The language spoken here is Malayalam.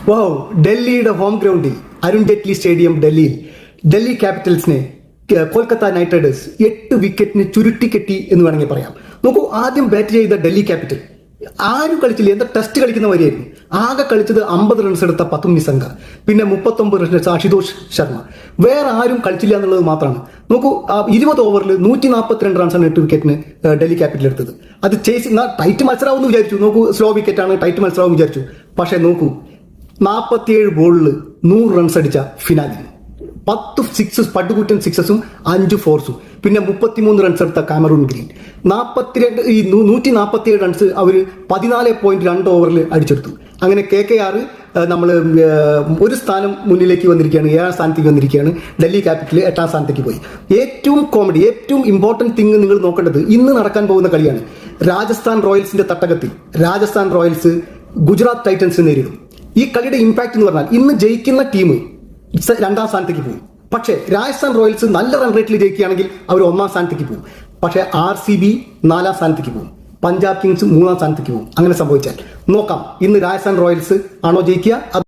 വൗ, ഡൽഹിയുടെ ഹോം ഗ്രൗണ്ടിൽ അരുൺ ജെയ്റ്റ്ലി സ്റ്റേഡിയം ഡൽഹി ക്യാപിറ്റൽസിനെ കൊൽക്കത്ത നൈറ്റ് റൈഡേഴ്സ് 8 വിക്കറ്റിന് ചുരുട്ടിക്കെട്ടി എന്ന് വേണമെങ്കിൽ പറയാം. നോക്കൂ, ആദ്യം ബാറ്റ് ചെയ്ത ഡൽഹി ക്യാപിറ്റൽ ആരും കളിച്ചില്ല. എന്താ ടെസ്റ്റ് കളിക്കുന്ന വരെയായിരുന്നു. ആകെ കളിച്ചത് 50 റൺസ് എടുത്ത പത്തും നിസംഗ, പിന്നെ 39 റൺസ് എടുത്ത അശുതോഷ് ശർമ്മ. വേറെ ആരും കളിച്ചില്ല എന്നുള്ളത് മാത്രമാണ്. നോക്കൂ, 20 ഓവറിൽ 142 റൺസാണ് 8 വിക്കറ്റിന് ഡൽഹി ക്യാപിറ്റൽ എടുത്തത്. അത് ടൈറ്റ് മത്സരമാവെന്ന് വിചാരിച്ചു. നോക്കൂ, സ്ലോ വിക്കറ്റാണ്, ടൈറ്റ് മത്സരമാവും വിചാരിച്ചു. പക്ഷേ നോക്കൂ, 47 ബോളിൽ 100 റൺസ് അടിച്ച ഫിനാലി, 10 സിക്സസ്, പടുകൂറ്റൻ സിക്സസും 5 ഫോർസും, പിന്നെ 33 റൺസ് എടുത്ത കാമറൂൺ ഗ്രീൻ. 147 റൺസ് അവർ 14.2 ഓവറിൽ അടിച്ചെടുത്തു. അങ്ങനെ KKR നമ്മൾ ഒരു സ്ഥാനം മുന്നിലേക്ക് വന്നിരിക്കുകയാണ്, 7ാം സ്ഥാനത്തേക്ക് വന്നിരിക്കുകയാണ്. ഡൽഹി ക്യാപിറ്റൽ 8ാം സ്ഥാനത്തേക്ക് പോയി. ഏറ്റവും ഇമ്പോർട്ടൻറ്റ് തിങ് നിങ്ങൾ നോക്കേണ്ടത് ഇന്ന് നടക്കാൻ പോകുന്ന കളിയാണ്. രാജസ്ഥാൻ റോയൽസിന്റെ തട്ടകത്തിൽ രാജസ്ഥാൻ റോയൽസ് ഗുജറാത്ത് ടൈറ്റൻസിനെ നേരിടും. ഈ കളിയുടെ ഇമ്പാക്ട് എന്ന് പറഞ്ഞാൽ ഇന്ന് ജയിക്കുന്ന ടീം 2ാം സ്ഥാനത്തേക്ക് പോകും. പക്ഷേ രാജസ്ഥാൻ റോയൽസ് നല്ല റൺ റേറ്റിൽ ജയിക്കുകയാണെങ്കിൽ അവർ 1ാം സ്ഥാനത്തേക്ക് പോകും. പക്ഷേ RCB 4ാം സ്ഥാനത്തേക്ക് പോകും, പഞ്ചാബ് കിങ്സ് 3ാം സ്ഥാനത്തേക്ക് പോകും. അങ്ങനെ സംഭവിച്ചാൽ നോക്കാം, ഇന്ന് രാജസ്ഥാൻ റോയൽസ് ആണോ ജയിക്കുക?